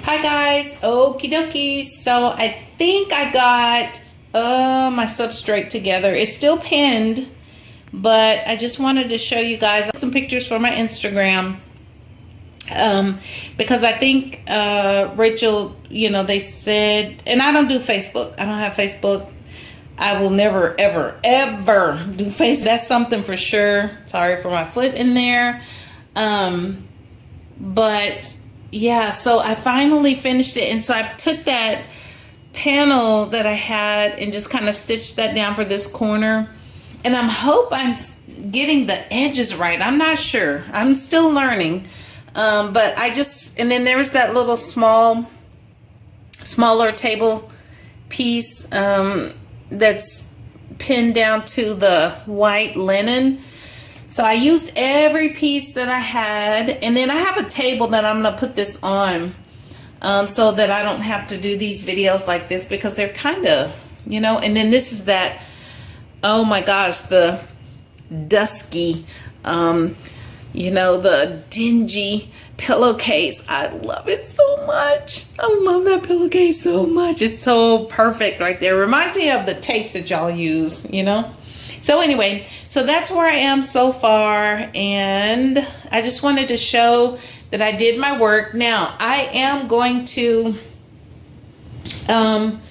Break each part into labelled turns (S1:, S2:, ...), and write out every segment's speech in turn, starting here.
S1: Hi guys, okie dokie. So I think I got my substrate together. It's still pinned, but I just wanted to show you guys some pictures for my Instagram. Because I think Rachel, they said, and I don't do Facebook. I don't have Facebook. I will never, ever, ever do Facebook. That's something for sure. Sorry for my foot in there. But yeah, so I finally finished it. And so I took that panel that I had and just kind of stitched that down for this corner. And I'm getting the edges right. I'm not sure. I'm still learning. But and then there's that little smaller table piece that's pinned down to the white linen. So I used every piece that I had, and then I have a table that I'm gonna put this on so that I don't have to do these videos like this, because they're kind of, and then this is that, oh my gosh, the dusky, the dingy pillowcase. I love it so much. I love that pillowcase so much. It's so perfect right there. Reminds me of the tape that y'all use, So anyway, so that's where I am so far, and I just wanted to show that I did my work. Now I am going to I'm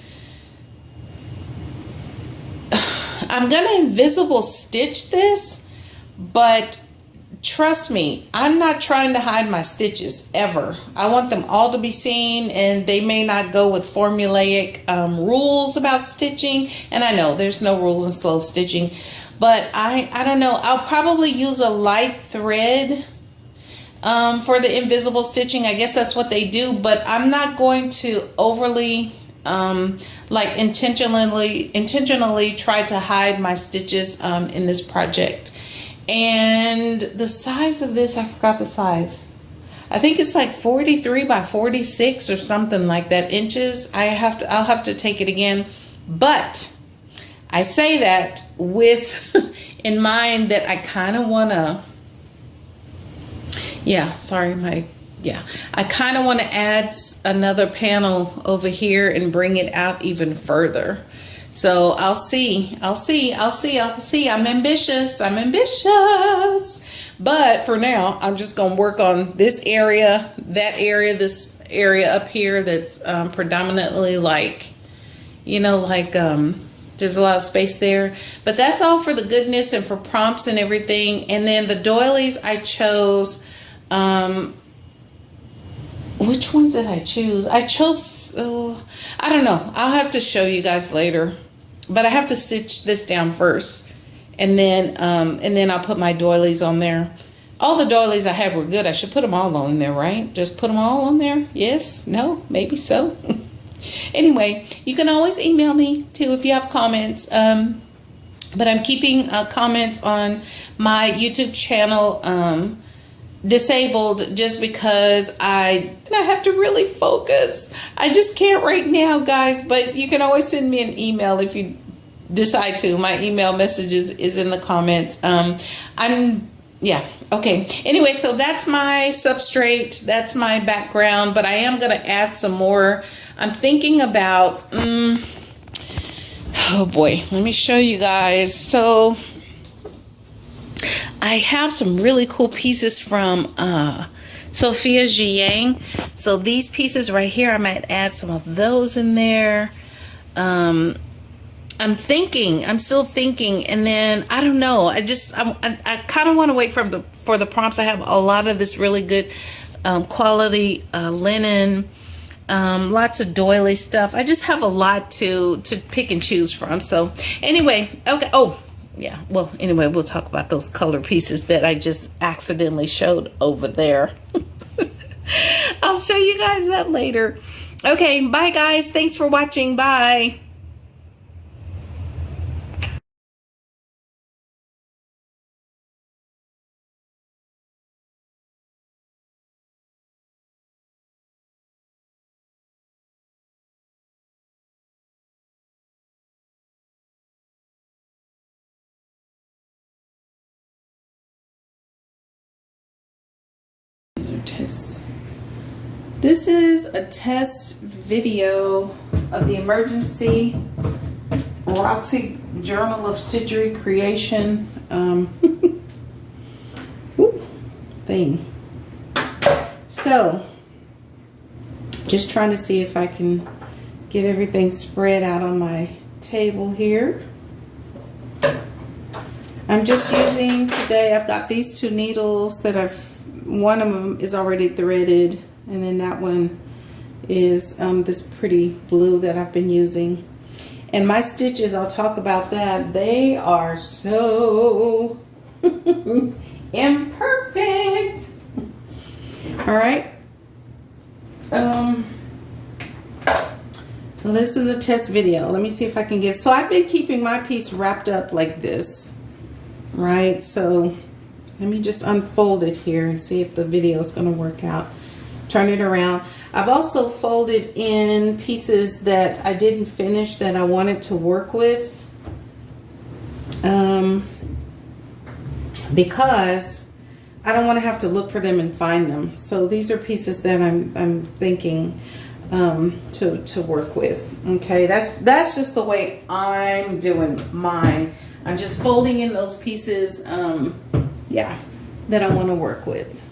S1: gonna invisible stitch this, but trust me, I'm not trying to hide my stitches ever. I want them all to be seen, and they may not go with formulaic rules about stitching. And I know there's no rules in slow stitching, but I don't know. I'll probably use a light thread for the invisible stitching. I guess that's what they do, but I'm not going to overly like intentionally try to hide my stitches in this project. And the size of this, I forgot the size. I think it's like 43 by 46 or something like that inches. I'll have to take it again. But I say that with in mind that I kind of want to, I kind of want to add another panel over here and bring it out even further. So I'll see. I'm ambitious. But for now, I'm just going to work on this area, that area, this area up here that's predominantly there's a lot of space there. But that's all for the goodness and for prompts and everything. And then the doilies I chose, which ones did I choose? I chose, I don't know. I'll have to show you guys later. But I have to stitch this down first, and then I'll put my doilies on there. All the doilies I had were good. I should put them all on there, right? Just put them all on there. Yes? No? Maybe so. Anyway, you can always email me too if you have comments. But I'm keeping comments on my YouTube channel disabled just because I have to really focus. I just can't right now, guys, but you can always send me an email if you decide to. My email messages is in the comments. Okay. Anyway, so that's my substrate. That's my background, but I am going to add some more. I'm thinking about, oh boy, let me show you guys. So I have some really cool pieces from Sophia Jiang. So these pieces right here, I might add some of those in there. I'm still thinking, and then I don't know. I kind of want to wait for the prompts. I have a lot of this really good quality linen, lots of doily stuff. I just have a lot to pick and choose from. So anyway, okay. Oh, yeah, well, anyway, we'll talk about those color pieces that I just accidentally showed over there. I'll show you guys that later. Okay, bye guys. Thanks for watching. Bye. These are tests. This is a test video of the emergency Roxy Journal of Stitchery creation thing. So, just trying to see if I can get everything spread out on my table here. I'm just using today, I've got these 2 needles that one of them is already threaded, and then that one is this pretty blue that I've been using. And my stitches, I'll talk about that, they are so imperfect. All right. So this is a test video. Let me see if I can get, so I've been keeping my piece wrapped up like this, right? So let me just unfold it here and see if the video is going to work out. Turn it around. I've also folded in pieces that I didn't finish that I wanted to work with, because I don't want to have to look for them and find them. So these are pieces that I'm thinking to work with. Okay, that's just the way I'm doing mine. I'm just folding in those pieces, yeah, that I want to work with.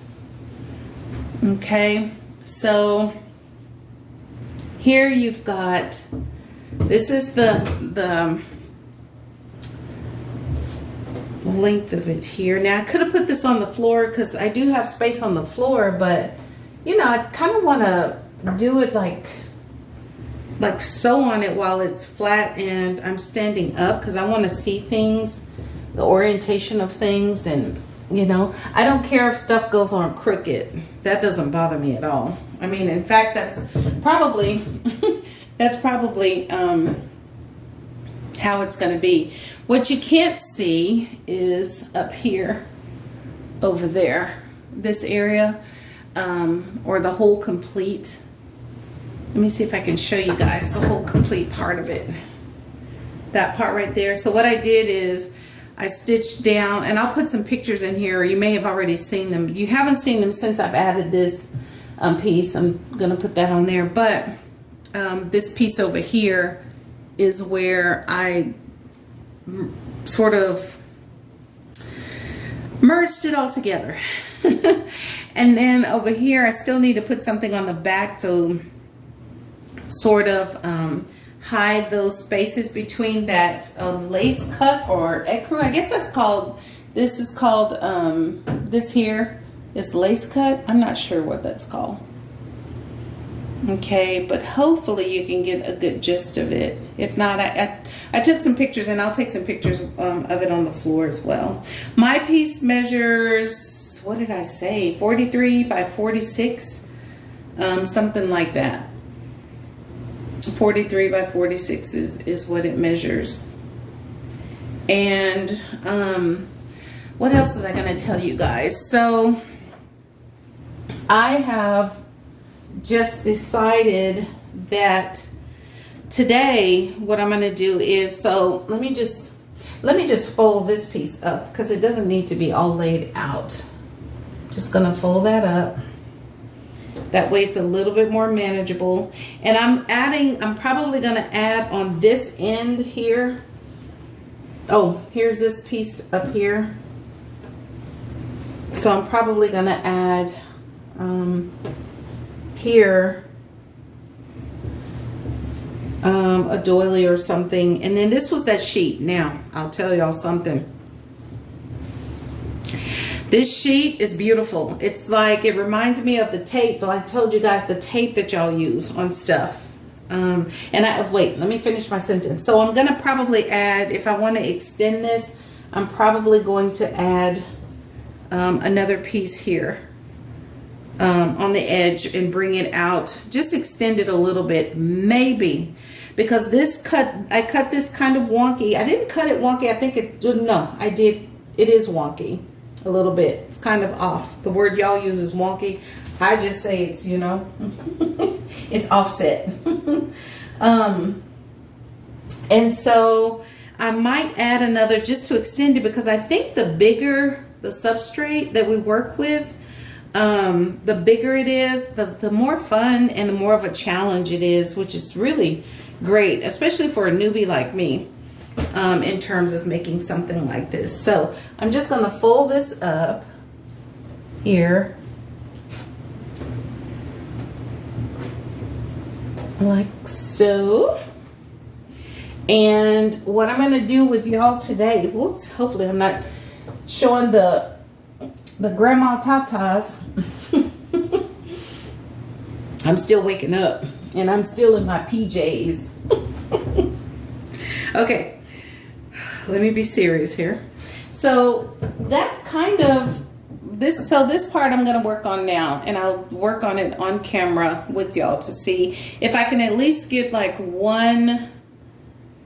S1: Okay, so here you've got, this is the length of it here. Now I could have put this on the floor because I do have space on the floor, but you know, I kind of want to do it like sew on it while it's flat and I'm standing up, because I want to see things, the orientation of things. And you know, I don't care if stuff goes on crooked. That doesn't bother me at all. I mean, in fact, that's probably how it's going to be. What you can't see is up here, over there, this area, or the whole complete. Let me see if I can show you guys the whole complete part of it. That part right there. So what I did is I stitched down, and I'll put some pictures in here. You may have already seen them. You haven't seen them since I've added this piece. I'm going to put that on there. But this piece over here is where I sort of merged it all together. And then over here, I still need to put something on the back to sort of hide those spaces between that lace cut or ecru. I guess that's called, this is called, this here is lace cut. I'm not sure what that's called. Okay, but hopefully you can get a good gist of it. If not, I took some pictures, and I'll take some pictures of it on the floor as well. My piece measures, what did I say, 43 by 46, something like that. 43 by 46 is what it measures. And what else was I going to tell you guys? So I have just decided that today what I'm going to do is, so let me just fold this piece up because it doesn't need to be all laid out. Just going to fold that up. That way it's a little bit more manageable. And I'm probably going to add on this end here. Oh, here's this piece up here. So I'm probably going to add here a doily or something. And then this was that sheet. Now, I'll tell y'all something. This sheet is beautiful. It's like, it reminds me of the tape. But I told you guys the tape that y'all use on stuff. Wait, let me finish my sentence. So I'm going to probably add, if I want to extend this, I'm probably going to add another piece here on the edge and bring it out. Just extend it a little bit, maybe. Because I cut this kind of wonky. I didn't cut it wonky. I think no, I did. It is wonky. A little bit. It's kind of off. The word y'all use is wonky. I just say it's, you know, it's offset. And so I might add another just to extend it, because I think the bigger the substrate that we work with, the bigger it is, the more fun and the more of a challenge it is, which is really great, especially for a newbie like me, in terms of making something like this. So I'm just going to fold this up here like so. And what I'm going to do with y'all today, whoops, hopefully I'm not showing the grandma tatas. I'm still waking up and I'm still in my PJs. Okay, let me be serious here. So that's kind of this. So this part I'm going to work on now, and I'll work on it on camera with y'all to see if I can at least get like one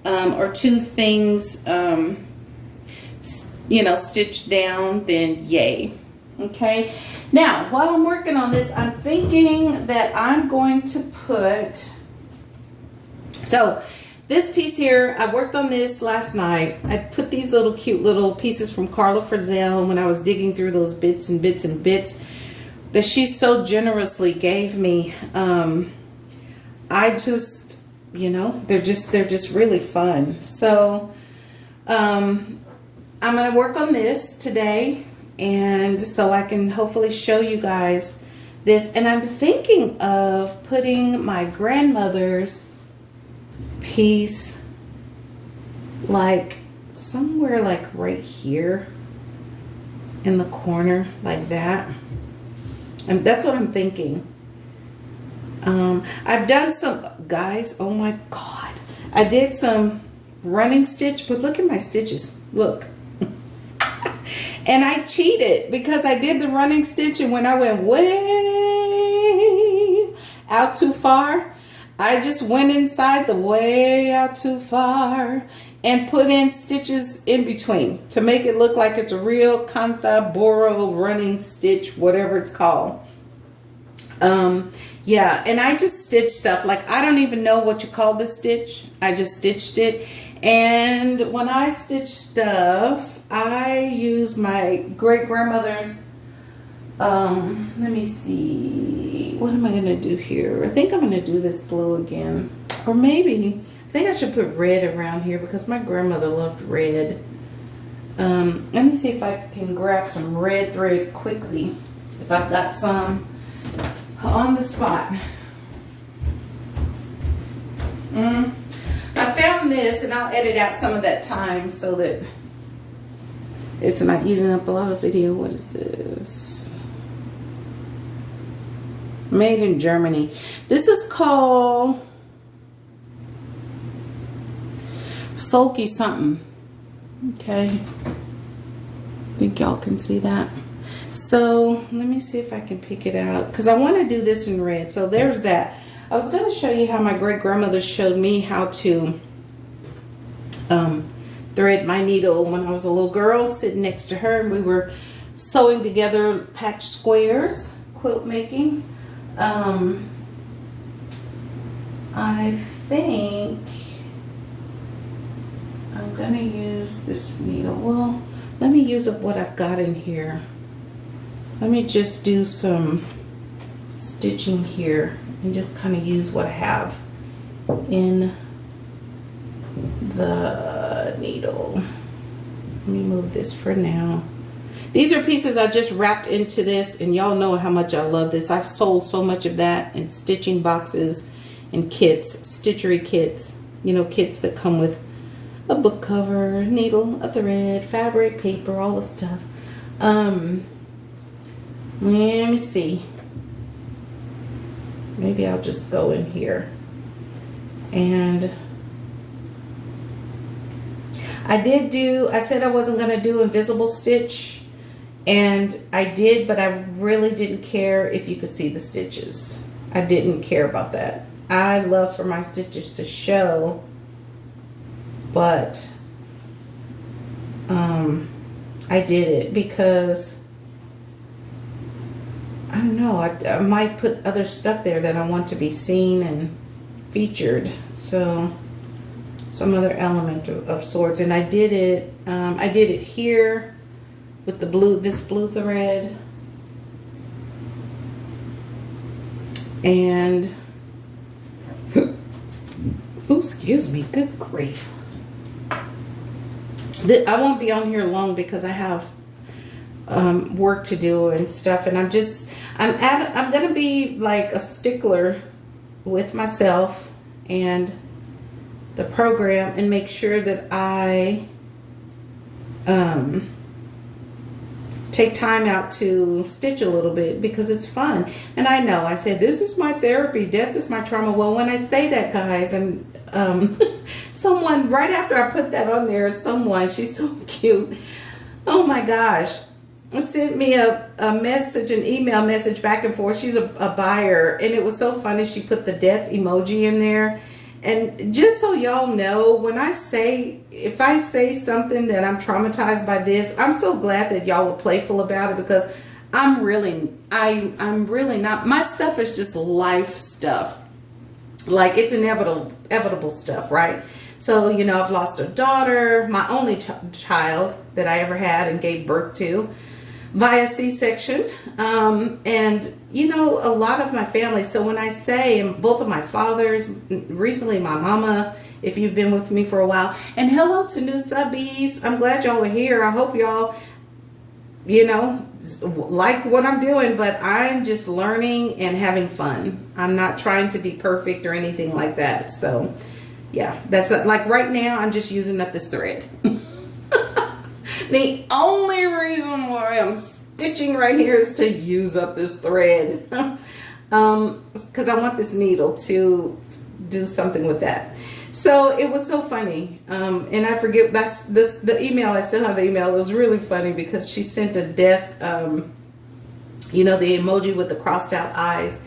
S1: or two things, you know, stitched down, then yay. Okay, now while I'm working on this, I'm thinking that I'm going to put, so this piece here, I worked on this last night. I put these little cute little pieces from Carla Frizzell when I was digging through those bits and bits and bits that she so generously gave me. I just, you know, they're just really fun. So I'm gonna work on this today, and so I can hopefully show you guys this. And I'm thinking of putting my grandmother's piece like somewhere like right here in the corner like that, and that's what I'm thinking. I've done some, guys, oh my god, I did some running stitch, but look at my stitches, look. And I cheated because I did the running stitch, and when I went way out too far, I just went inside the way out too far and put in stitches in between to make it look like it's a real Kantha Boro running stitch, whatever it's called. Yeah, and I just stitched stuff like, I don't even know what you call this stitch. I just stitched it. And when I stitch stuff, I use my great grandmother's, let me see, what am I going to do here? I think I'm going to do this blue again. Or maybe, I think I should put red around here because my grandmother loved red. Let me see if I can grab some red thread quickly, if I've got some on the spot. I found this, and I'll edit out some of that time so that it's not using up a lot of video. What is this? Made in Germany. This is called Sulky something. Okay. I think y'all can see that. So let me see if I can pick it out, because I want to do this in red. So there's that. I was going to show you how my great grandmother showed me how to thread my needle when I was a little girl, sitting next to her, and we were sewing together patch squares, quilt making. I think I'm going to use this needle. Well, let me use up what I've got in here. Let me just do some stitching here and just kind of use what I have in the needle. Let me move this for now. These are pieces I just wrapped into this, and y'all know how much I love this. I've sold so much of that in stitching boxes and kits, stitchery kits, you know, kits that come with a book cover, needle, a thread, fabric, paper, all the stuff. Let me see. Maybe I'll just go in here. And I said I wasn't going to do invisible stitch, and I did, but I really didn't care if you could see the stitches. I didn't care about that. I love for my stitches to show, but I did it because I don't know, I might put other stuff there that I want to be seen and featured, so some other element of sorts. And I did it here with the blue, this blue thread, And, oh, excuse me, good grief. I won't be on here long because I have work to do and stuff, and I'm gonna be like a stickler with myself and the program and make sure that I take time out to stitch a little bit because it's fun. And I know I said this is my therapy, death is my trauma. Well, when I say that, guys, and someone right after I put that on there, she's so cute, oh my gosh, sent me a message, an email message back and forth. She's a buyer, and it was so funny. She put the death emoji in there. And just so y'all know, if I say something that I'm traumatized by this, I'm so glad that y'all were playful about it, because I'm really not. My stuff is just life stuff. Like, it's inevitable stuff, right? So, you know, I've lost a daughter, my only child that I ever had and gave birth to via C-section. And, you know, a lot of my family. So when I say, and both of my fathers, recently my mama, if you've been with me for a while, and hello to new subbies. I'm glad y'all are here. I hope y'all, you know, like what I'm doing, but I'm just learning and having fun. I'm not trying to be perfect or anything like that. So yeah, that's like right now I'm just using up this thread. The only reason why I'm stitching right here is to use up this thread. Because I want this needle to do something with that. So it was so funny. And I forget, the email, I still have the email. It was really funny because she sent a death, you know, the emoji with the crossed out eyes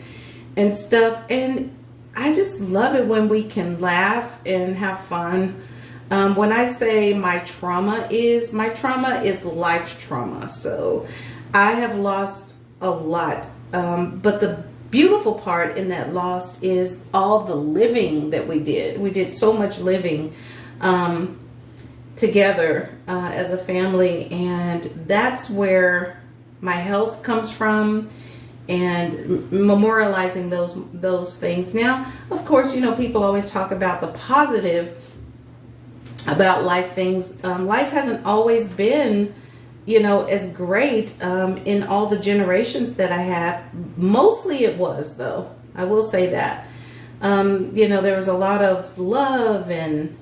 S1: and stuff. And I just love it when we can laugh and have fun. When I say my trauma is life trauma. So I have lost a lot. But the beautiful part in that loss is all the living that we did. We did so much living together as a family. And that's where my health comes from, and memorializing those things. Now, of course, you know, people always talk about the positive about life things. Life hasn't always been, you know, as great in all the generations that I had. Mostly it was, though. I will say that. You know, there was a lot of love and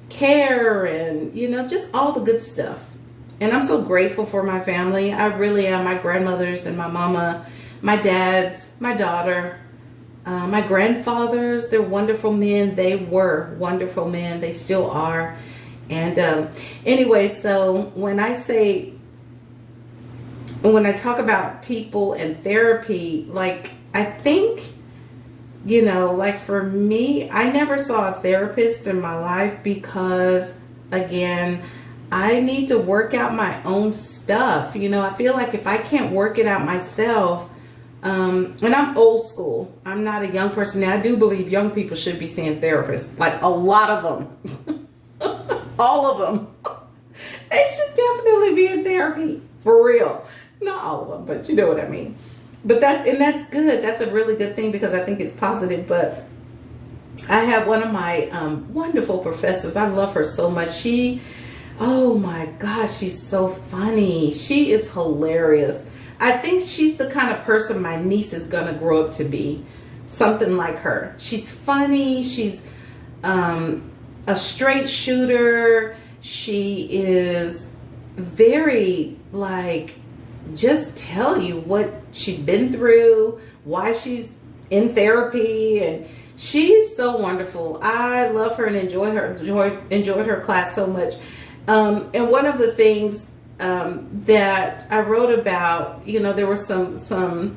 S1: care and, you know, just all the good stuff. And I'm so grateful for my family. I really am. My grandmothers and my mama, my dads, my daughter, my grandfathers, they're wonderful men. They were wonderful men. They still are. And anyway, so when I talk about people and therapy, like, I think, you know, like for me, I never saw a therapist in my life because, again, I need to work out my own stuff. You know, I feel like if I can't work it out myself, and I'm old school. I'm not a young person. Now, I do believe young people should be seeing therapists, like a lot of them. All of them. They should definitely be in therapy, for real. Not all of them, but you know what I mean. But that's good. That's a really good thing because I think it's positive. But I have one of my wonderful professors. I love her so much. Oh my gosh, she's so funny. She is hilarious. I think she's the kind of person my niece is going to grow up to be. Something like her. She's funny. She's a straight shooter. She is very, like, just tell you what she's been through, why she's in therapy, and she's so wonderful. I love her and enjoyed her class so much. And one of the things that I wrote about, you know, there were some,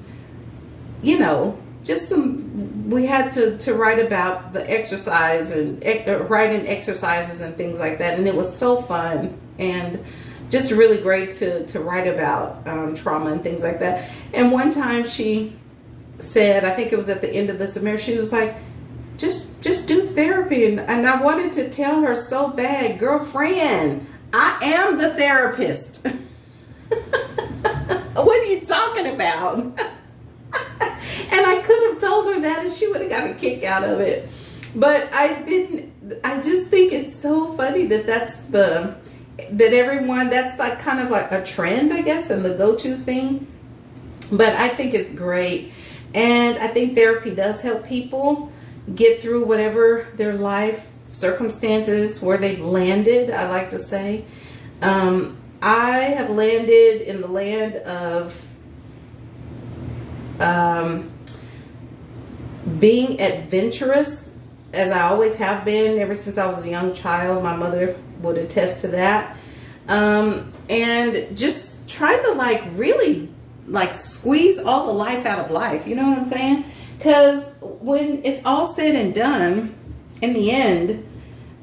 S1: you know, just some, we had to write about the exercise and writing exercises and things like that. And it was so fun and just really great to write about trauma and things like that. And one time she said, I think it was at the end of the semester, she was like, just do therapy. And I wanted to tell her so bad, girlfriend, I am the therapist. What are you talking about? And I could have told her she would have got a kick out of it. But I just think it's so funny that everyone, that's like kind of like a trend, I guess, and the go-to thing. But I think it's great. And I think therapy does help people get through whatever their life circumstances, where they've landed, I like to say. I have landed in the land of being adventurous, as I always have been ever since I was a young child. My mother would attest to that. And just trying to like really like squeeze all the life out of life, you know what I'm saying? Because when it's all said and done, in the end,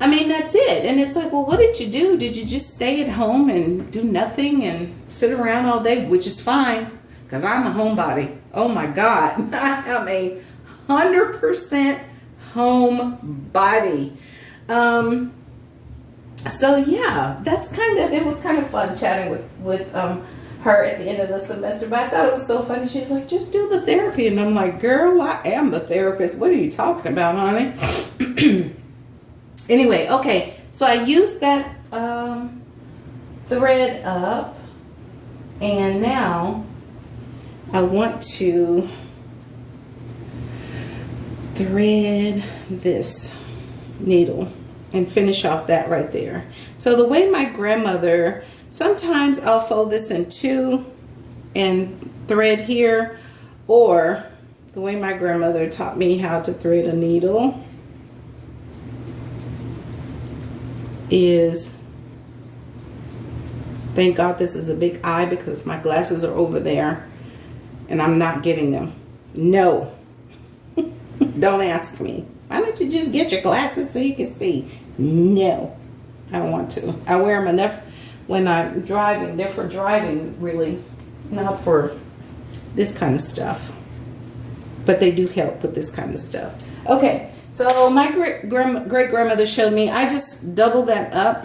S1: I mean, that's it. And it's like, well, what did you do? Did you just stay at home and do nothing and sit around all day? Which is fine, because I'm a homebody. Oh my God, I am a 100% homebody. So yeah, it was kind of fun chatting with her at the end of the semester. But I thought it was so funny. She was like, just do the therapy. And I'm like, girl, I am the therapist. What are you talking about, honey? Anyway, okay. So I used that thread up. And now I want to thread this needle and finish off that right there. So the way my grandmother, sometimes I'll fold this in two and thread here, or the way my grandmother taught me how to thread a needle is, thank God this is a big eye because my glasses are over there and I'm not getting them. No, don't ask me. Why don't you just get your glasses so you can see? No, I don't want to. I wear them enough when I'm driving. They're for driving, really, not for this kind of stuff. But they do help with this kind of stuff. Okay, so my great-grandmother showed me, I just double that up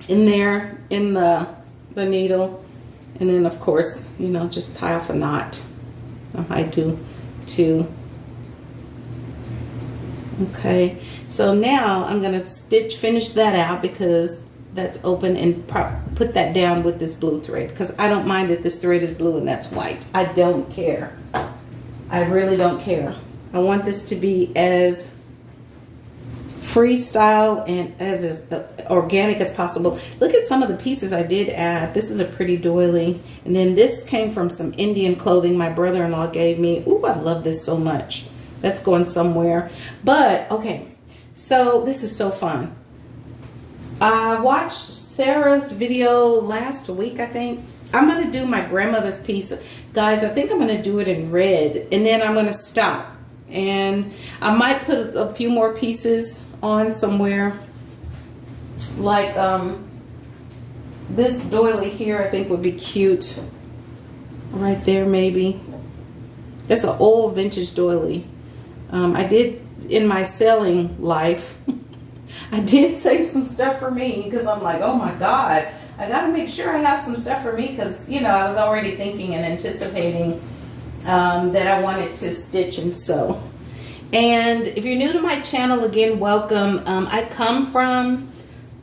S1: in there in the needle. And then, of course, you know, just tie off a knot. I do too. Okay, so now I'm going to finish that out because that's open, and put that down with this blue thread, because I don't mind that this thread is blue and that's white. I don't care. I really don't care. I want this to be as freestyle and as organic as possible. Look at some of the pieces I did add. This is a pretty doily, and then this came from some Indian clothing my brother-in-law gave me. Ooh, I love this so much. That's going somewhere. But okay, so this is so fun. I watched Sarah's video last week, I think. I'm going to do my grandmother's piece. Guys, I think I'm going to do it in red, and then I'm going to stop. And I might put a few more pieces on somewhere. Like this doily here, I think would be cute. Right there, maybe. It's an old vintage doily. I did, in my selling life, I did save some stuff for me, because I'm like, oh my God, I got to make sure I have some stuff for me, because, you know, I was already thinking and anticipating that I wanted to stitch and sew. And if you're new to my channel, again, welcome. I come from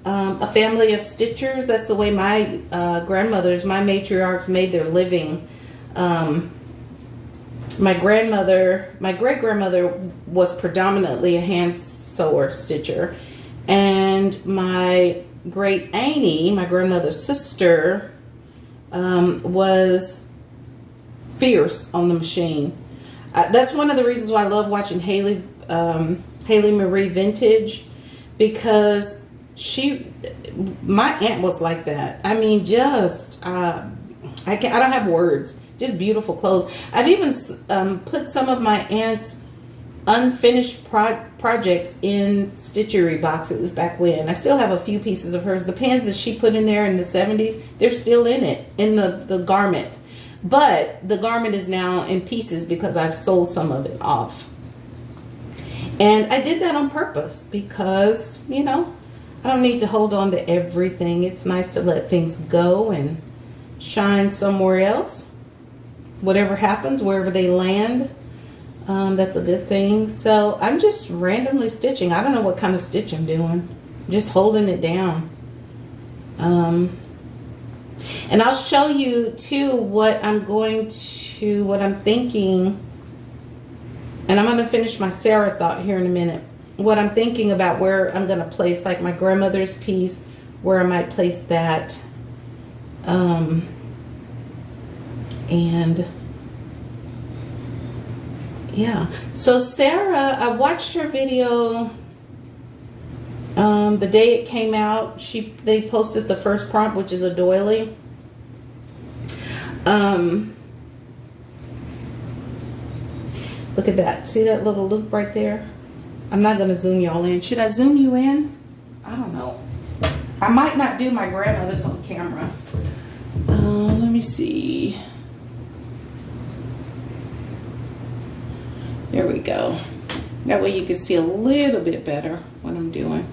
S1: a family of stitchers. That's the way my grandmothers, my matriarchs, made their living. My great-grandmother was predominantly a hand sewer stitcher, and my great auntie, my grandmother's sister, was fierce on the machine. That's one of the reasons why I love watching Haley Marie Vintage, because my aunt was like that. I mean, just I don't have words. Just beautiful clothes. I've even put some of my aunt's unfinished projects in stitchery boxes back when. I still have a few pieces of hers. The pins that she put in there in the 70s, they're still in it, in the garment. But the garment is now in pieces because I've sold some of it off. And I did that on purpose because, you know, I don't need to hold on to everything. It's nice to let things go and shine somewhere else. Whatever happens, wherever they land. That's a good thing. So I'm just randomly stitching. I don't know what kind of stitch I'm doing. Just holding it down. And I'll show you too what I'm thinking. And I'm going to finish my Sarah thought here in a minute. What I'm thinking about where I'm going to place, like my grandmother's piece, where I might place that. And yeah. So Sarah, I watched her video the day it came out. They posted the first prompt, which is a doily. Look at that. See that little loop right there? I'm not going to zoom y'all in. Should I zoom you in? I don't know. I might not do my grandmother's on camera. Let me see. There we go. That way you can see a little bit better what I'm doing.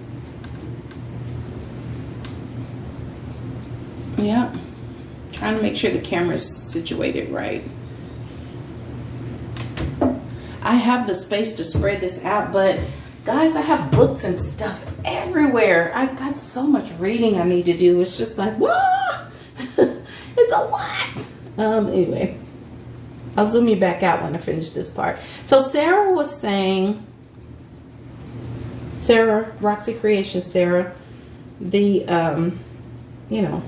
S1: Yeah. Trying to make sure the camera's situated right. I have the space to spread this out, but guys, I have books and stuff everywhere. I got so much reading I need to do. It's just like, whoa, it's a lot. Anyway, I'll zoom you back out when I finish this part. So Sarah was saying, Sarah, Roxy Creation, Sarah, the, you know,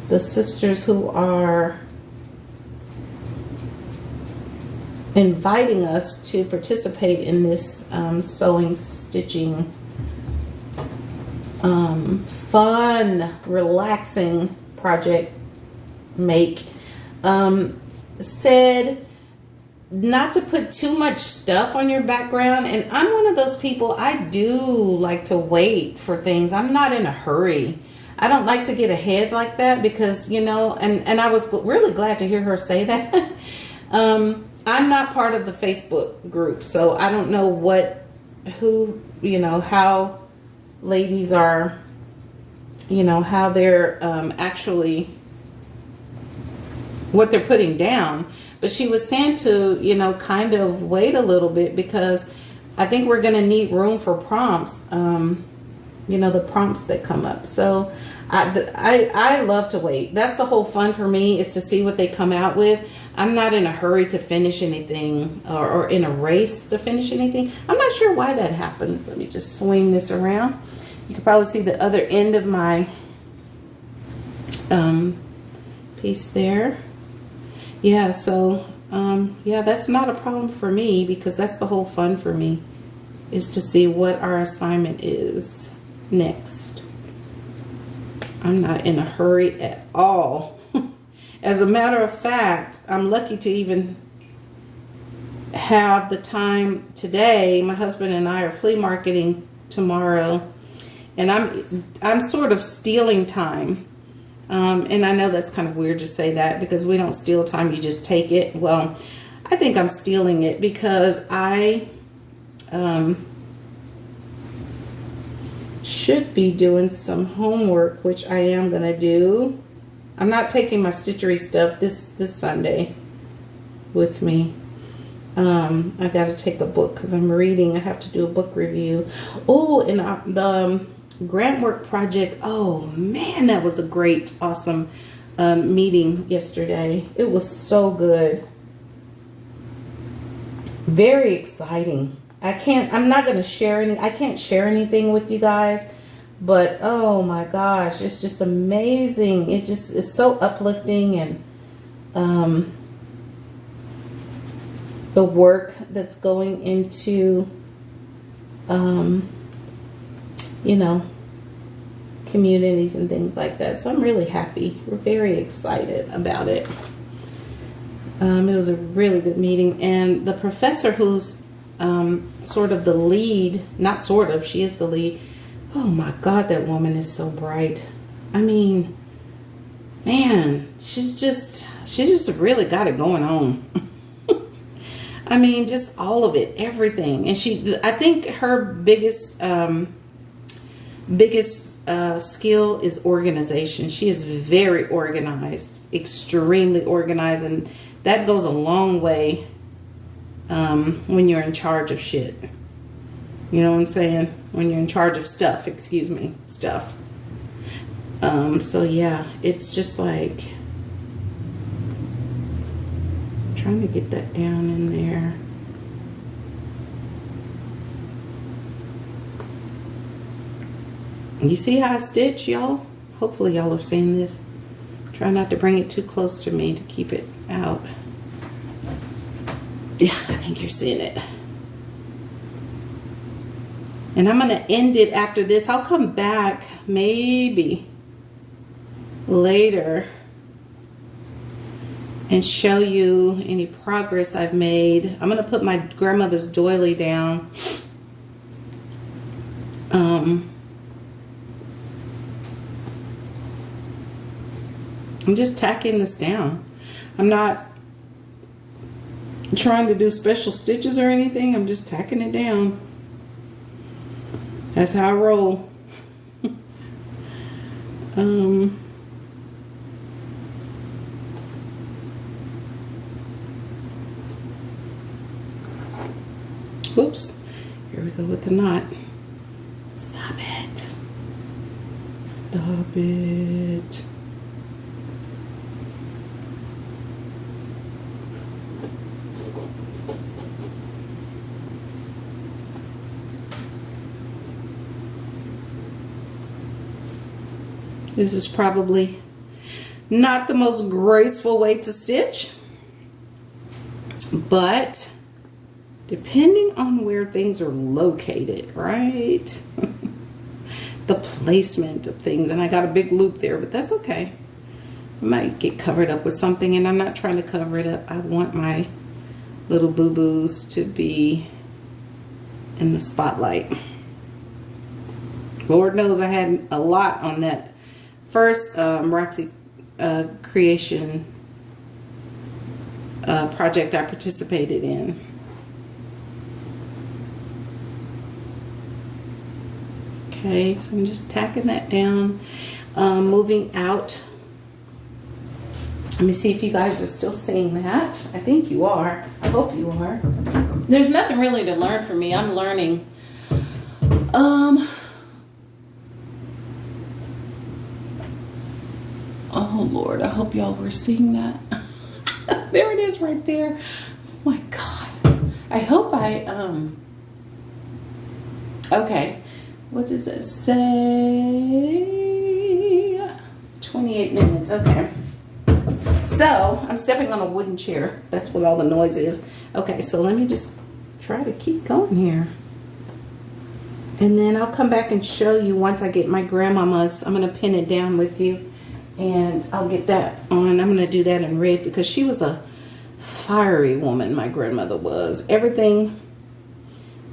S1: the sisters who are inviting us to participate in this sewing, stitching, fun, relaxing project make, said not to put too much stuff on your background. And I'm one of those people, I do like to wait for things. I'm not in a hurry. I don't like to get ahead like that because, you know, and I was really glad to hear her say that. I'm not part of the Facebook group, so I don't know who, you know, how ladies are, you know, how they're actually, what they're putting down. But she was saying to, you know, kind of wait a little bit because I think we're going to need room for prompts, you know, the prompts that come up. So I love to wait. That's the whole fun for me, is to see what they come out with. I'm not in a hurry to finish anything or in a race to finish anything. I'm not sure why that happens. Let me just swing this around. You can probably see the other end of my piece there. Yeah, so yeah, that's not a problem for me because that's the whole fun for me, is to see what our assignment is next. I'm not in a hurry at all. As a matter of fact, I'm lucky to even have the time today. My husband and I are flea marketing tomorrow, and I'm sort of stealing time. And I know that's kind of weird to say that because we don't steal time, you just take it. Well, I think I'm stealing it because I should be doing some homework, which I am going to do. I'm not taking my stitchery stuff this Sunday with me. I got to take a book because I'm reading. I have to do a book review. Oh, and the grant work project. Oh man, that was a great, awesome meeting yesterday. It was so good. Very exciting. I'm not going to share I can't share anything with you guys. But oh my gosh, it's just amazing. It's so uplifting, and the work that's going into you know, communities and things like that. So I'm really happy. We're very excited about it. It was a really good meeting, and the professor who's sort of the lead, not sort of, she is the lead. Oh my God, that woman is so bright. I mean, man, she's just really got it going on. I mean, just all of it, everything. And I think her biggest skill is organization. She is very organized, extremely organized, and that goes a long way when you're in charge of shit. You know what I'm saying? When you're in charge of stuff, excuse me, stuff. So yeah, it's just like trying to get that down in there. You see how I stitch, y'all? Hopefully y'all are seeing this. Try not to bring it too close to me to keep it out. Yeah, I think you're seeing it. And I'm gonna end it after this. I'll come back maybe later and show you any progress I've made. I'm gonna put my grandmother's doily down. I'm just tacking this down. I'm not trying to do special stitches or anything. I'm just tacking it down. That's how I roll. Whoops. Here we go with the knot. Stop it. Stop it. This is probably not the most graceful way to stitch, but depending on where things are located, right? The placement of things, and I got a big loop there, but that's okay. I might get covered up with something, and I'm not trying to cover it up. I want my little boo-boos to be in the spotlight. Lord knows I had a lot on that first Roxy creation project I participated in. Okay, so I'm just tacking that down, moving out. Let me see if you guys are still seeing that. I think you are. I hope you are. There's nothing really to learn from me. I'm learning. Oh Lord, I hope y'all were seeing that. There it is right there. Oh my God. I hope okay. What does it say? 28 minutes, okay. So, I'm stepping on a wooden chair. That's what all the noise is. Okay, so let me just try to keep going here. And then I'll come back and show you once I get my grandmama's. I'm going to pin it down with you. And I'll get that on. I'm going to do that in red because she was a fiery woman, my grandmother was. Everything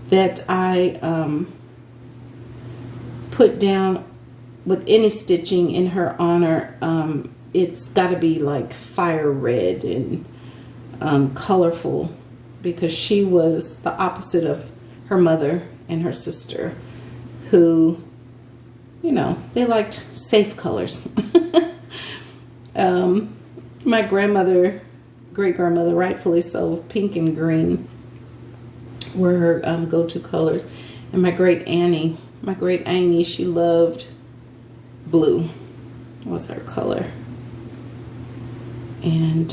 S1: that I put down with any stitching in her honor, it's got to be like fire red and colorful, because she was the opposite of her mother and her sister, who, you know, they liked safe colors. My grandmother, great-grandmother, rightfully so, pink and green were her go-to colors. And my great Annie, she loved blue. Was her color. And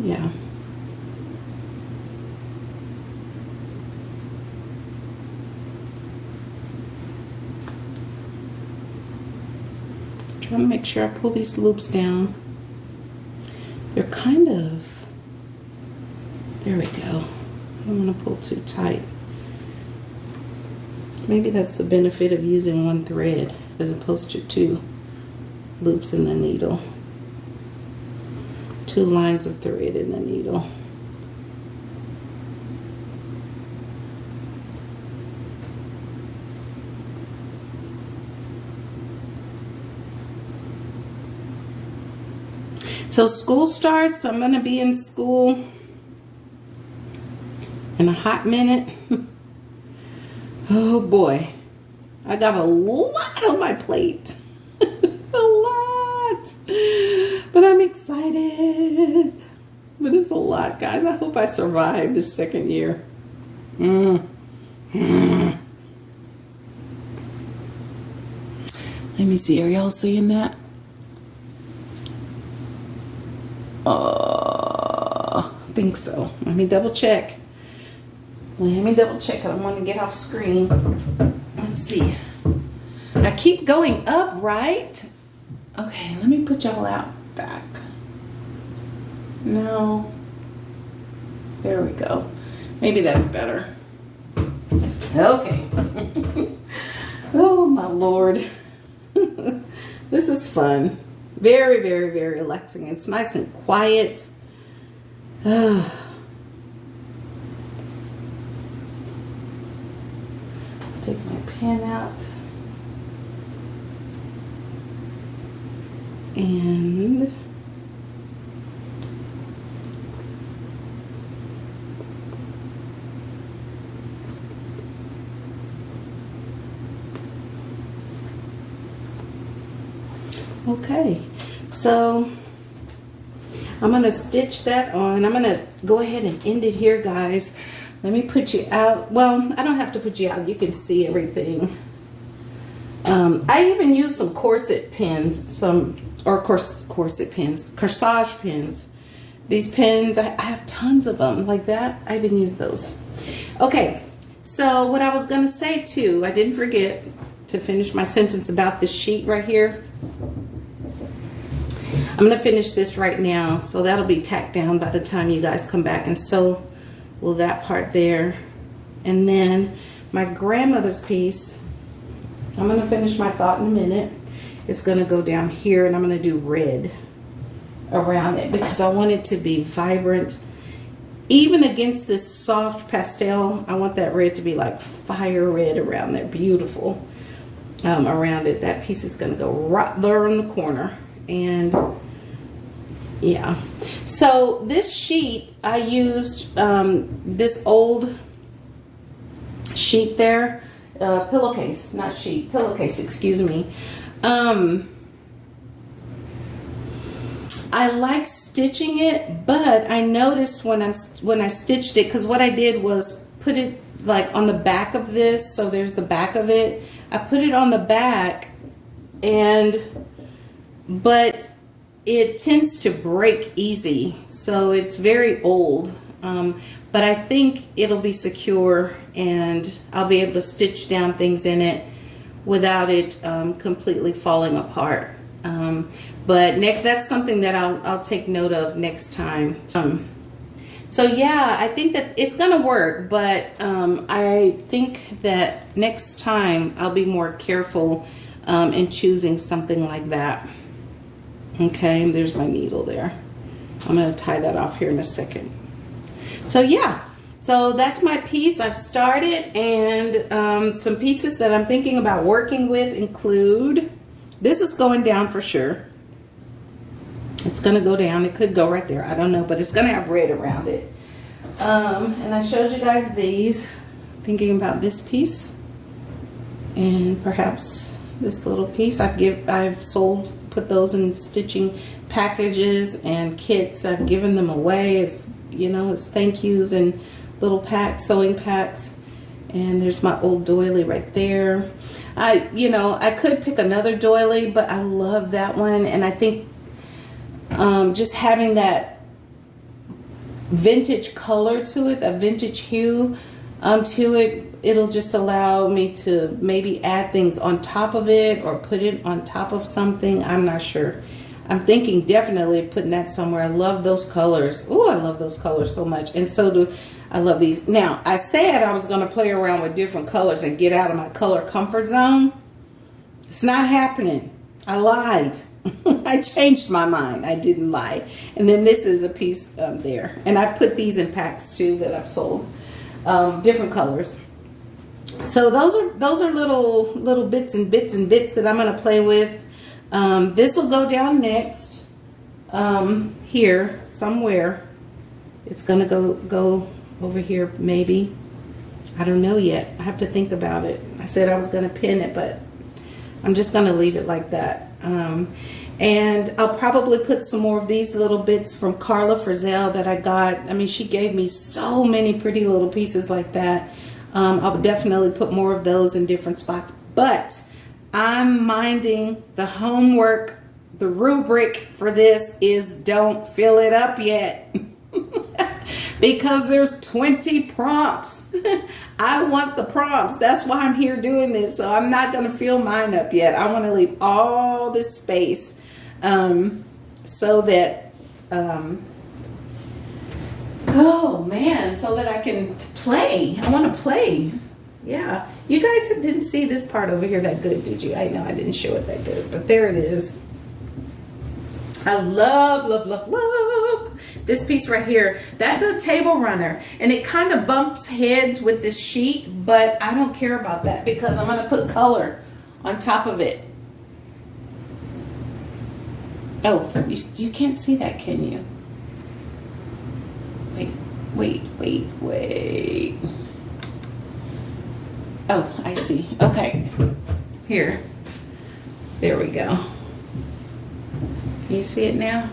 S1: yeah. Trying to make sure I pull these loops down. They're kind of, there we go. I don't want to pull too tight. Maybe that's the benefit of using one thread as opposed to two loops in the needle. Two lines of thread in the needle. So school starts. I'm going to be in school in a hot minute. Oh boy. I got a lot on my plate. A lot. But I'm excited. But it's a lot, guys. I hope I survive this second year. Let me see. Are y'all seeing that? I think so. Let me double check. I don't want to get off screen. Let's see. I keep going up, right? Okay, let me put y'all out back. No. There we go. Maybe that's better. Okay. Oh, my Lord. This is fun. Very, very, very relaxing. It's nice and quiet. Take my pen out. And okay, so I'm going to stitch that on. I'm going to go ahead and end it here, guys. Let me put you out. Well, I don't have to put you out. You can see everything. I even used some corset pins, corset pins, corsage pins. These pins, I have tons of them like that. I even use those. Okay, so what I was going to say too, I didn't forget to finish my sentence about this sheet right here. I'm going to finish this right now, so that'll be tacked down by the time you guys come back, and so will that part there. And then my grandmother's piece, I'm going to finish my thought in a minute. It's going to go down here, and I'm going to do red around it because I want it to be vibrant. Even against this soft pastel, I want that red to be like fire red around there. Beautiful around it. That piece is going to go right there in the corner. And yeah, so this sheet, I used this old sheet there, pillowcase, not sheet, pillowcase, excuse me. I like stitching it, but I noticed when I stitched it, because what I did was put it like on the back of this, so there's the back of it. I put it on the back, but it tends to break easy, so it's very old. But I think it'll be secure, and I'll be able to stitch down things in it without it completely falling apart. But that's something that I'll take note of next time. So yeah, I think that it's gonna work, but I think that next time I'll be more careful in choosing something like that. Okay, and there's my needle there. I'm gonna tie that off here in a second. So yeah, so that's my piece I've started, and some pieces that I'm thinking about working with include, this is going down for sure. It's gonna go down. It could go right there, I don't know, but it's gonna have red around it. And I showed you guys these, thinking about this piece and perhaps this little piece. I've put those in stitching packages and kits. I've given them away as, you know, as thank yous and little packs, sewing packs. And there's my old doily right there. I could pick another doily, but I love that one, and I think just having that vintage color to it, a vintage hue to it, it'll just allow me to maybe add things on top of it or put it on top of something. I'm not sure. I'm thinking definitely of putting that somewhere. I love those colors. Oh, I love those colors so much. And so do I love these. Now, I said I was going to play around with different colors and get out of my color comfort zone. It's not happening. I lied. I changed my mind. I didn't lie. And then this is a piece there. And I put these in packs too that I've sold. Different colors. So those are little bits that I'm going to play with. This will go down next. Here somewhere. It's going to go over here maybe. I don't know yet. I have to think about it. I said I was going to pin it, but I'm just going to leave it like that. And I'll probably put some more of these little bits from Carla Frizzell that I got. I mean, she gave me so many pretty little pieces like that. I'll definitely put more of those in different spots. But I'm minding the homework, the rubric for this is don't fill it up yet. Because there's 20 prompts. I want the prompts. That's why I'm here doing this. So I'm not going to fill mine up yet. I want to leave all this space so that, oh man, so that I can play. I want to play. Yeah. You guys didn't see this part over here that good, did you? I know I didn't show it that good, but there it is. I love, love, love, love this piece right here. That's a table runner, and it kind of bumps heads with this sheet, but I don't care about that because I'm going to put color on top of it. Oh, you can't see that, can you? Wait. Oh, I see. Okay. Here. There we go. Can you see it now?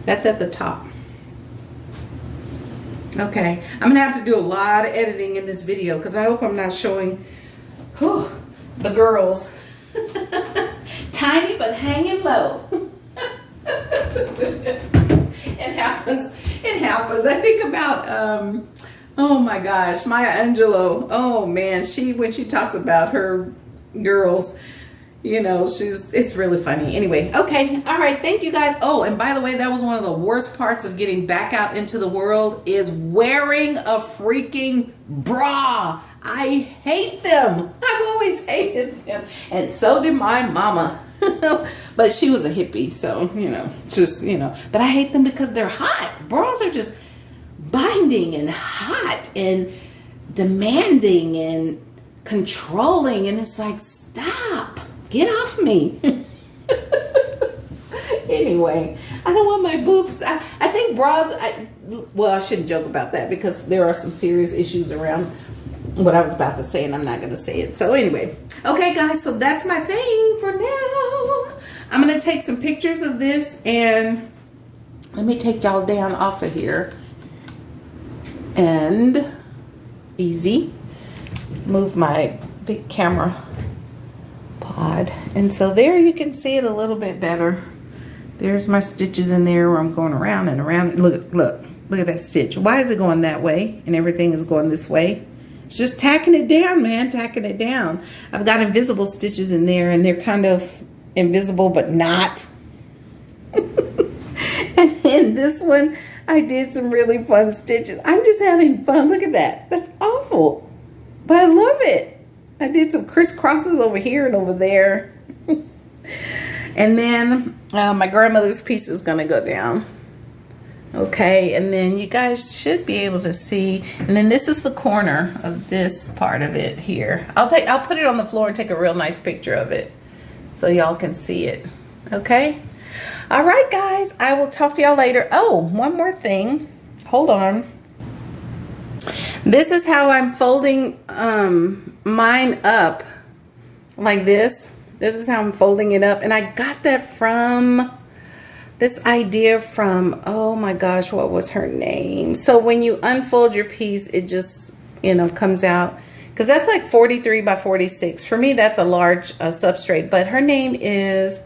S1: That's at the top. Okay. I'm going to have to do a lot of editing in this video because I hope I'm not showing the girls. Tiny but hanging low. It happens. I think about, oh my gosh, Maya Angelou. Oh man, when she talks about her girls, you know, it's really funny. Anyway, okay. All right. Thank you guys. Oh, and by the way, that was one of the worst parts of getting back out into the world is wearing a freaking bra. I hate them. I've always hated them. And so did my mama. But she was a hippie. So, you know, just, you know, but I hate them because they're hot. Bras are just binding and hot and demanding and controlling. And it's like, stop. Get off me. Anyway, I don't want my boobs. I think bras, well, I shouldn't joke about that because there are some serious issues around what I was about to say and I'm not going to say it. So anyway, okay guys, so that's my thing for now. I'm going to take some pictures of this and let me take y'all down off of here. And easy. Move my big camera pod. And so there you can see it a little bit better. There's my stitches in there where I'm going around and around. Look at that stitch. Why is it going that way and everything is going this way? It's just tacking it down, man, tacking it down. I've got invisible stitches in there and they're kind of invisible, but not. And in this one, I did some really fun stitches. I'm just having fun. Look at that. That's awful, but I love it. I did some crisscrosses over here and over there. And then my grandmother's piece is going to go down. Okay, and then you guys should be able to see. And then this is the corner of this part of it here. I'll put it on the floor and take a real nice picture of it so y'all can see it. Okay? All right, guys. I will talk to y'all later. Oh, one more thing. Hold on. This is how I'm folding mine up like this. This is how I'm folding it up. And I got that from this idea from, oh my gosh, what was her name? So when you unfold your piece, it just, you know, comes out. Because that's like 43 by 46. For me, that's a large substrate. But her name is,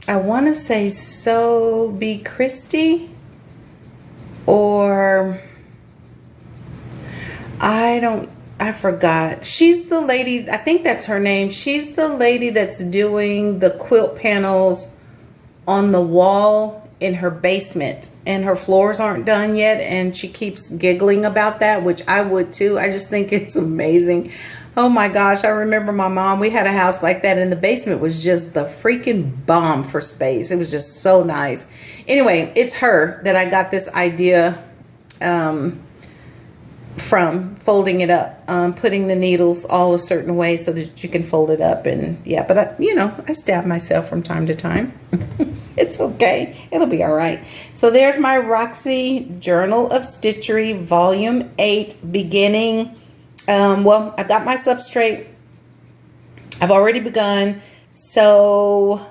S1: I want to say Sobe Christie. Or I forgot. She's the lady, I think that's her name. She's the lady that's doing the quilt panels on the wall in her basement. And her floors aren't done yet. And she keeps giggling about that, which I would too. I just think it's amazing. Oh my gosh, I remember my mom. We had a house like that and the basement was just the freaking bomb for space. It was just so nice. Anyway, it's her that I got this idea from, folding it up, putting the needles all a certain way so that you can fold it up. And yeah, but you know, I stab myself from time to time. It's okay. It'll be all right. So there's my Roxy Journal of Stitchery Volume 8 beginning. Well, I've got my substrate I've already begun. So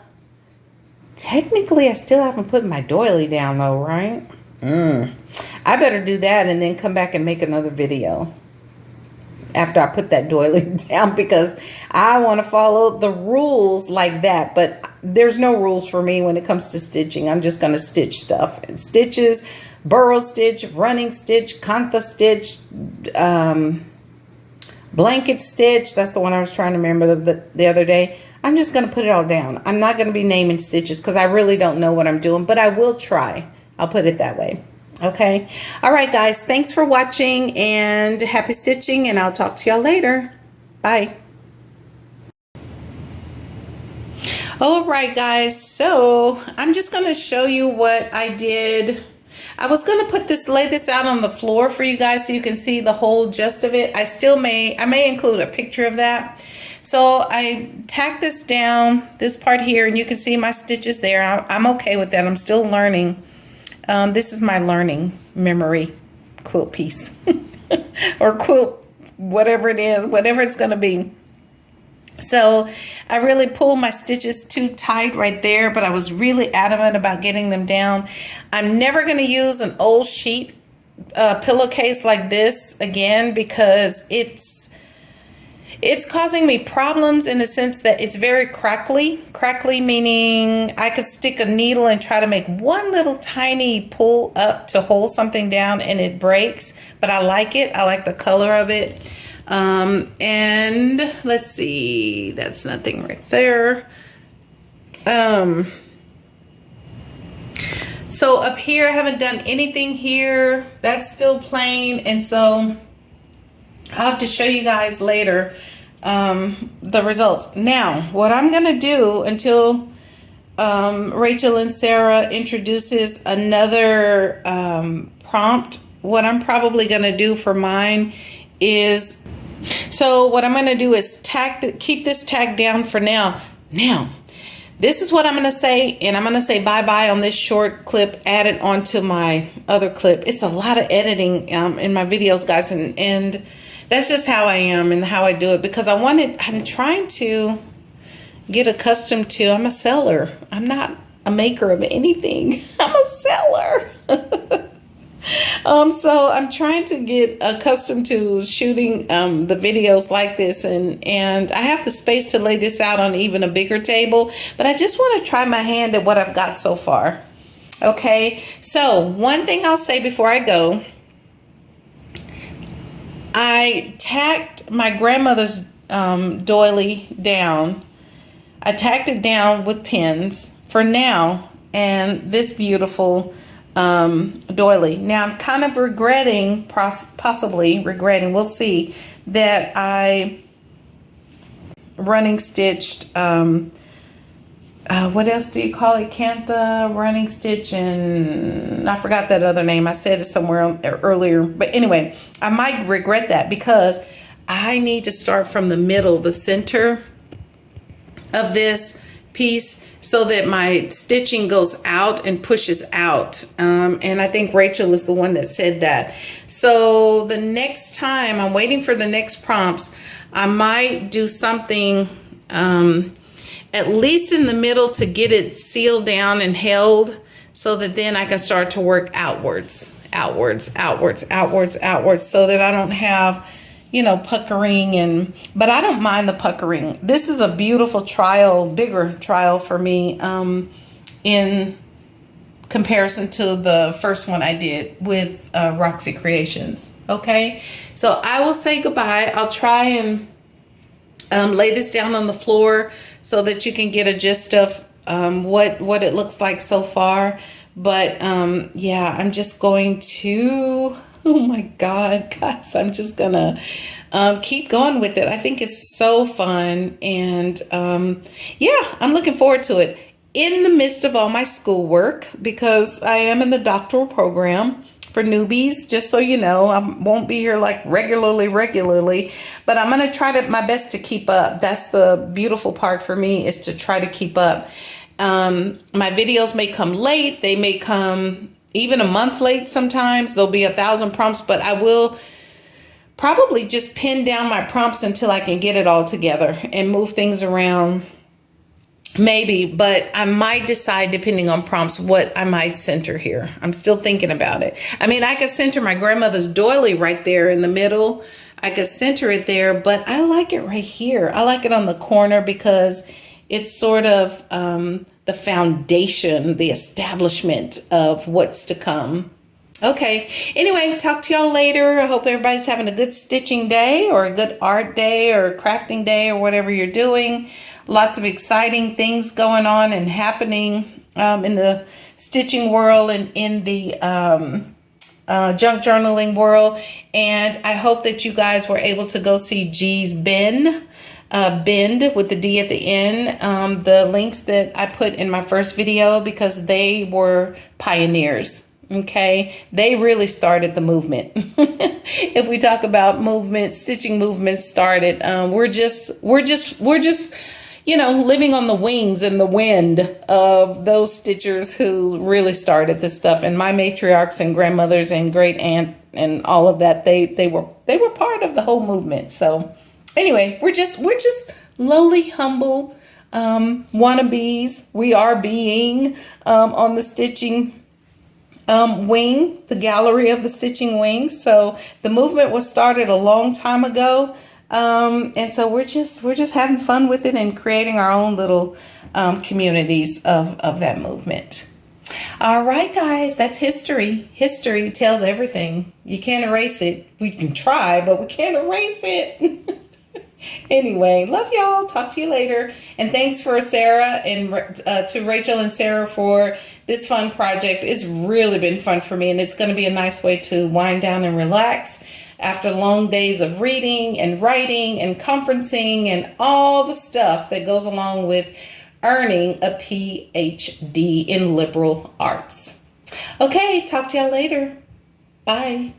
S1: technically I still haven't put my doily down though, right? I better do that and then come back and make another video after I put that doily down, because I want to follow the rules like that. But there's no rules for me when it comes to stitching. I'm just going to stitch stuff. Stitches, burrow stitch, running stitch, kantha stitch, blanket stitch. That's the one I was trying to remember the other day. I'm just going to put it all down. I'm not going to be naming stitches because I really don't know what I'm doing, but I will try. I'll put it that way. Okay. All right, guys. Thanks for watching and happy stitching, and I'll talk to y'all later. Bye. All right, guys. So I'm just going to show you what I did. I was going to lay this out on the floor for you guys so you can see the whole gist of it. I may include a picture of that. So I tacked this down, this part here, and you can see my stitches there. I'm okay with that. I'm still learning. This is my learning memory quilt piece or quilt, whatever it is, whatever it's going to be. So I really pulled my stitches too tight right there, but I was really adamant about getting them down. I'm never going to use an old sheet pillowcase like this again, because it's causing me problems in the sense that it's very crackly. Crackly meaning I could stick a needle and try to make one little tiny pull up to hold something down and it breaks, but I like it. I like the color of it. And let's see, that's nothing right there. So up here, I haven't done anything here. That's still plain. And so I'll have to show you guys later the results. Now, what I'm going to do until Rachel and Sarah introduces another prompt, what I'm probably going to do for mine is, so what I'm going to do is keep this tag down for now. Now, this is what I'm going to say, and I'm going to say bye-bye on this short clip, add it onto my other clip. It's a lot of editing in my videos, guys, and that's just how I am and how I do it, because I'm trying to get accustomed to, I'm a seller. I'm not a maker of anything. I'm a seller. So I'm trying to get accustomed to shooting the videos like this, and I have the space to lay this out on even a bigger table, but I just want to try my hand at what I've got so far. Okay, so one thing I'll say before I go, I tacked my grandmother's doily down. I tacked it down with pins for now, and this beautiful doily. Now I'm kind of regretting, possibly regretting, we'll see, that I running stitched, what else do you call it? Kantha, running stitch, and I forgot that other name. I said it somewhere earlier, but anyway, I might regret that because I need to start from the middle, the center of this piece, so that my stitching goes out and pushes out. And I think Rachel is the one that said that. So the next time, I'm waiting for the next prompts, I might do something at least in the middle to get it sealed down and held, so that then I can start to work outwards, outwards, outwards, outwards, outwards, so that I don't have, you know, puckering, but I don't mind the puckering. This is a beautiful trial, bigger trial for me in comparison to the first one I did with Roxy Creations. Okay, so I will say goodbye. I'll try and lay this down on the floor so that you can get a gist of what it looks like so far. But yeah, I'm just going to, oh my God, guys, I'm just gonna keep going with it. I think it's so fun, and yeah, I'm looking forward to it in the midst of all my schoolwork, because I am in the doctoral program for newbies, just so you know. I won't be here like regularly, but I'm gonna try my best to keep up. That's the beautiful part for me, is to try to keep up. My videos may come late, they may come even a month late sometimes. There'll be 1,000 prompts, but I will probably just pin down my prompts until I can get it all together and move things around. Maybe, but I might decide, depending on prompts, what I might center here. I'm still thinking about it. I mean, I could center my grandmother's doily right there in the middle. I could center it there, but I like it right here. I like it on the corner because it's sort of the foundation, the establishment of what's to come. Okay, anyway, talk to y'all later. I hope everybody's having a good stitching day or a good art day or crafting day or whatever you're doing. Lots of exciting things going on and happening in the stitching world and in the junk journaling world. And I hope that you guys were able to go see G's Bend with the D at the end. The links that I put in my first video, because they were pioneers. Okay, they really started the movement. If we talk about movement, stitching movement started. We're just, you know, living on the wings and the wind of those stitchers who really started this stuff. And my matriarchs and grandmothers and great aunt and all of that, they were part of the whole movement. So anyway, we're just lowly, humble wannabes. We are being on the stitching wing, the gallery of the stitching wing. So the movement was started a long time ago. And so we're just having fun with it and creating our own little communities of that movement. All right, guys, that's history. History tells everything. You can't erase it. We can try, but we can't erase it. Anyway, love y'all. Talk to you later. And thanks for Sarah and to Rachel and Sarah for this fun project. It's really been fun for me, and it's going to be a nice way to wind down and relax after long days of reading and writing and conferencing and all the stuff that goes along with earning a PhD in liberal arts. Okay, talk to y'all later. Bye.